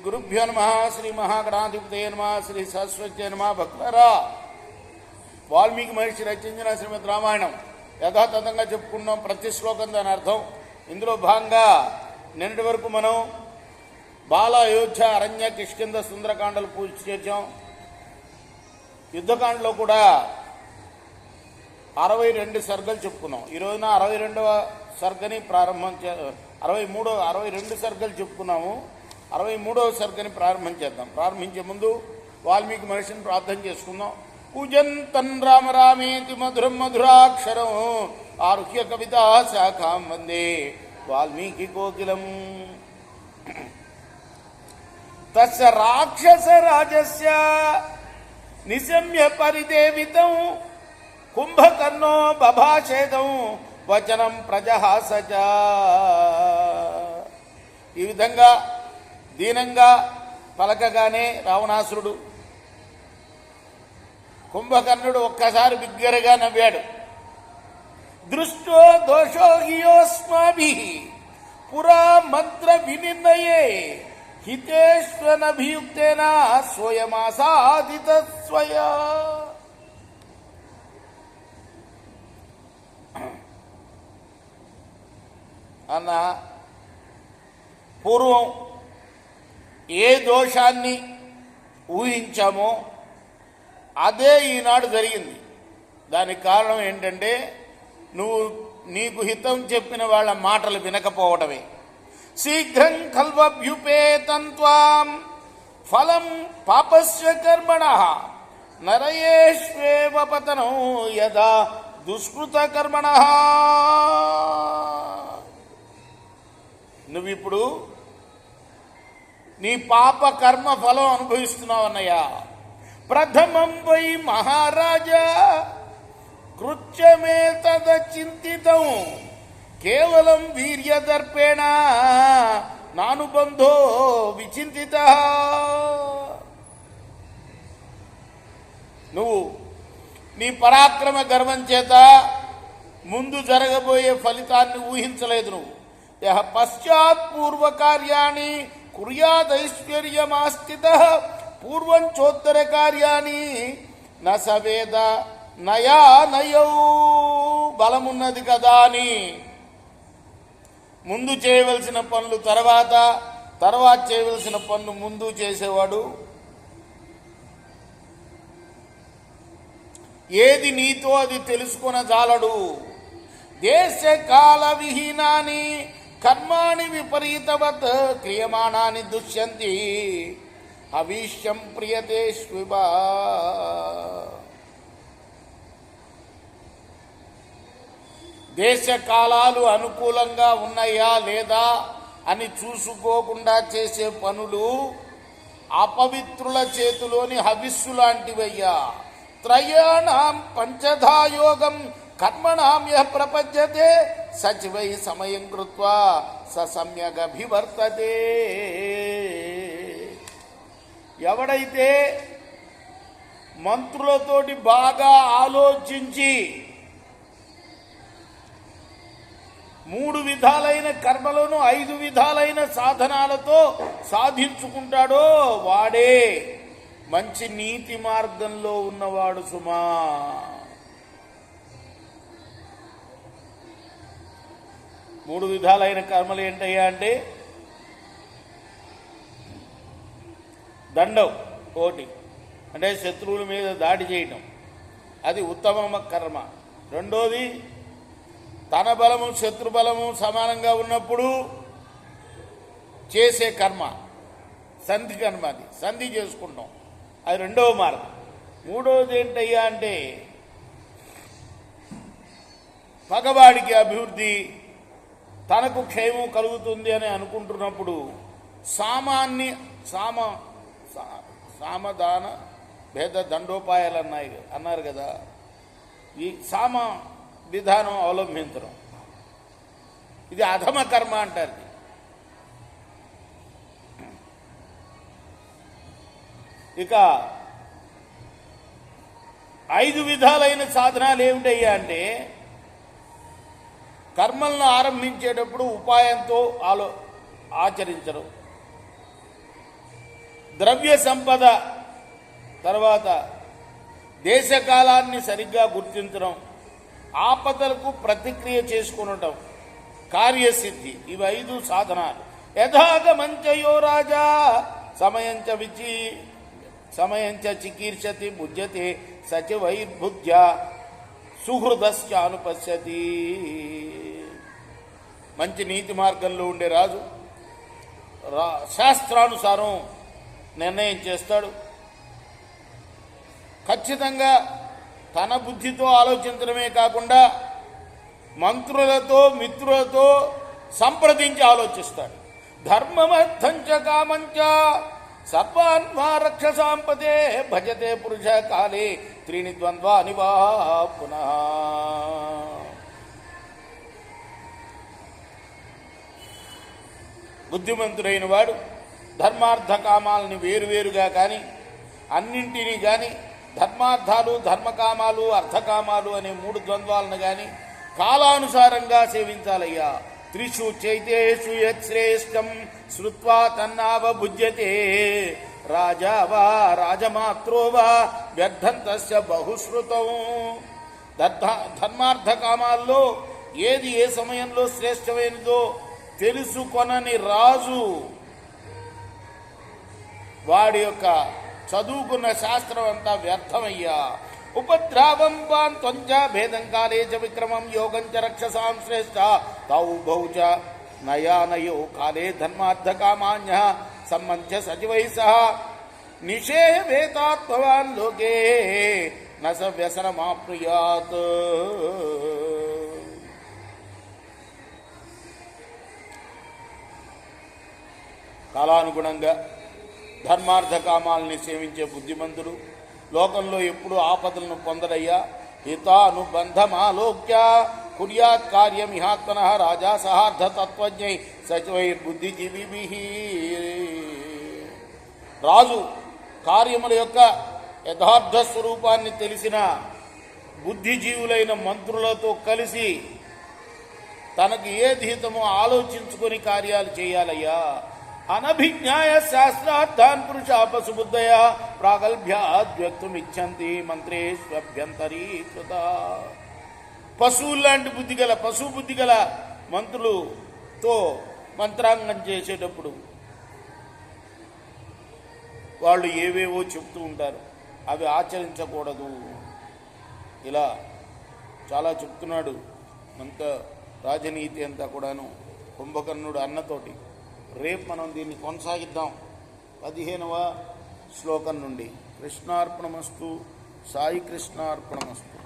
గురుభ్యో నమ. శ్రీ మహాగణాధిపతయ నమ. శ్రీ సరస్వతి నమ. భక్తులారా, వాల్మీకి మహర్షి రచించిన శ్రీమద్ రామాయణం యథాతథంగా చెప్పుకున్నాం. ప్రతి శ్లోకం దాని అర్థం. ఇందులో భాగంగా నిన్నటి వరకు మనం బాల, అయోధ్య, అరణ్య, కిష్కింధ, సుందరకాండలు పూర్తి చేసాం. యుద్ధకాండలో కూడా 62 సర్గలు చెప్పుకున్నాం. ఈ రోజున 62వ సర్గని ప్రారంభం 62 సర్గలు చెప్పుకున్నాము. 63వ సర్గని ప్రారంభం చేద్దాం. ప్రారంభించే ముందు వాల్మీకి మహర్షిని ప్రార్థన చేసుకుందాం. పూజంతన్ రామ రామేతి మధురం మధురాక్షరం ఆరుహ్య కవితా శాఖాం వందే వాల్మీకి కోకిలం. తస్య రాక్షస రాజస్య నిశమ్య పరిదేవితం కుంభకర్ణో బభాషేదం వచనం ప్రజహాసచ. ఈ విధంగా దీనంగా పలకగానే రావణాసురుడు, కుంభకర్ణుడు ఒక్కసారి బిగ్గరగా నవ్వాడు. దృష్టో దోషో హియోస్మాభిః పురా మంత్ర వినిర్ణయే హితేష్వనభియుక్తేన స్వయమాసాదిత స్వయ. అన్న పూర్వం ఏ దోషాన్ని ఊహించామో అదే ఈనాడు జరిగింది. దానికి కారణం ఏంటంటే నీకు హితం చెప్పిన వాళ్ళ మాటలు వినకపోవడమే. శీఘ్రం కల్వభ్యుపేతం త్వాం ఫలం పాపస్య కర్మణః నరయేష్వేవ పతనం యదా దుష్కృత కర్మణః. నువ్విప్పుడు నీ పాప కర్మ ఫలం అనుభవిస్తున్నావు అన్నయ్య. ప్రథమం వై మహారాజా కృత్యమే తద చింతితం కేవలం వీర్యదర్పేణ నానుబంధో విచింతిత. నువ్వు నీ పరాక్రమ గర్వం చేత ముందు జరగబోయే ఫలితాన్ని ఊహించలేదు. నువ్వు యః పశ్చాత్ పూర్వ కార్యాణి కుర్యాదైశ్వర్యమాస్థితః పూర్వం చోత్తర కార్యాన్ని న సవేద నయా నయౌ. బలమున్నది కదా అని ముందు చేయవలసిన పనులు తర్వాత చేయవలసిన పనులు ముందు చేసేవాడు. ఏది నీతో అది తెలుసుకొన జాలడు. దేశ కాల విహీనాని కర్మాణి విపరీతవత్ క్రియమాణాని దుష్యంతి హవిష్యం ప్రియతే స్విబా. దేశ కాలాలు అనుకూలంగా ఉన్నాయా లేదా అని చూసుకోకుండా చేసే పనులు అపవిత్రుల చేతిలోని హవిస్సు లాంటివయ్యా. త్రయాణం పంచధాయోగం కర్మణాం యః ప్రపద్యతే సచివై సమయం కృత్వా స సమ్యగభివర్తతే. ఎవడైతే మంత్రులతోటి బాగా ఆలోచించి 3 విధాలైన కర్మలను 5 విధాలైన సాధనాలతో సాధించుకుంటాడో వాడే మంచి నీతి మార్గంలో ఉన్నవాడు సుమా. మూడు విధాలైన కర్మలు ఏంటయ్యా అంటే దండం ఒకటి, అంటే శత్రువుల మీద దాడి చేయటం, అది ఉత్తమ కర్మ. రెండోది తన బలము శత్రు బలము సమానంగా ఉన్నప్పుడు చేసే కర్మ సంధి కర్మ, అది సంధి చేసుకుంటాం, అది రెండవ మార్గం. మూడవది ఏంటయ్యా అంటే పగవాడికి అభివృద్ధి, తనకు క్షేమం కలుగుతుంది అని అనుకుంటున్నప్పుడు సామదాన భేద దండోపాయాలు అన్నారు కదా. ఈ సామ విధానం అవలంబించడం, ఇది అధమ కర్మ అంటారు. ఇక 5 విధాలైన సాధనాలు ఏమిటయ్యా అంటే కర్మలను ఆరంభించేటప్పుడు ఉపాయంతో ఆచరించడం, ద్రవ్య సంపద, తర్వాత దేశకాలాన్ని సరిగ్గా గుర్తించడం, ఆపదలకు ప్రతిక్రియ చేసుకునటం, కార్యసిద్ధి, ఇవి 5 సాధనాలు. యథాగమంచయో రాజా సమయంచ చికీర్షతి భుజ్యతే సచివైర్భుజ్య సుహృదశ్చానుపశ్యతి. మంచి నీతి మార్గంలో ఉండే రాజు శాస్త్రానుసారం నిర్ణయం చేస్తాడు. ఖచ్చితంగా తన బుద్ధితో ఆలోచించడమే కాకుండా మంత్రులతో మిత్రులతో సంప్రదించి ఆలోచిస్తాడు. ధర్మమర్థంచ కామంచ సర్వాన్వా రక్షసాంపదే భజతే పురుష కాలే త్రీణి ద్వంద్వాని వా పునః. బుద్ధిమంతుడైన వాడు ధర్మార్థ కామాలని వేరువేరుగా కానీ అన్నింటినీ కానీ ధర్మార్థాలు, ధర్మకామాలు, అర్థకామాలు అనే 3 ద్వంద్వాలను కానీ కాలానుసారంగా సేవించాలయ్యా. త్రిషు చైతేషు యశ్రేష్టం శ్రుత్వా తన్నావభుజ్యతే రాజా వా రాజమాత్రో వా వ్యర్థం తస్య బహుశ్రుతం. ధర్మార్థ కామాల్లో ఏది ఏ సమయంలో శ్రేష్టమైనదో తెలుసుకొనని రాజు వాడి యొక్క చదువుకున్న శాస్త్రం అంతా వ్యర్థమయ్యా. ఉపద్రావం వాన్ త్వంచ భేదం కాలే చ విక్రమం యోగం చ రక్షసాం శ్రేష్ఠ తౌ బహుచ నయానయో కాలే ధర్మార్థ కామాన్య సంబంధ్య సచివై సహ నిషేయ వేతాత్మవాన్ లోకే న స వ్యసనమాప్నుయాత్. కాలానుగుణంగా ధర్మార్థ కామాలని సేవించే బుద్ధిమంతుడు లోకంలో ఎప్పుడు ఆపదలను పొందడయ్యా. హితానుబంధమాలోక్య కుర్యాత్ కార్యమిహాత్మన రాజా సహార్థ తత్వజ్ఞై సచివైర్బుద్ధిజీవి. రాజు కార్యముల యొక్క యథార్థ స్వరూపాన్ని తెలిసిన బుద్ధిజీవులైన మంత్రులతో కలిసి తనకు ఏది హితమో ఆలోచించుకొని కార్యాలు చేయాలయ్యా. అనభిజ్ఞాయ శాస్త్రార్థాన్ పురుషాపసుబుద్ధయ ప్రాగల్భ్యాద్వ్యక్తుమిచ్చంతి మంత్రేష్వభ్యంతరీకృత. పశువులాంటి పశు బుద్ధి గల మంత్రులతో మంత్రాంగం చేసేటప్పుడు వాళ్ళు ఏవేవో చెప్తూ ఉంటారు, అవి ఆచరించకూడదు. ఇలా చాలా చెప్తున్నాడు. అంత రాజనీతి అంతా కూడాను కుంభకర్ణుడు అన్నతోటి. రేపు మనం దీన్ని కొనసాగిద్దాం 15వ శ్లోకం నుండి. కృష్ణార్పణమస్తు. సాయి కృష్ణార్పణమస్తు.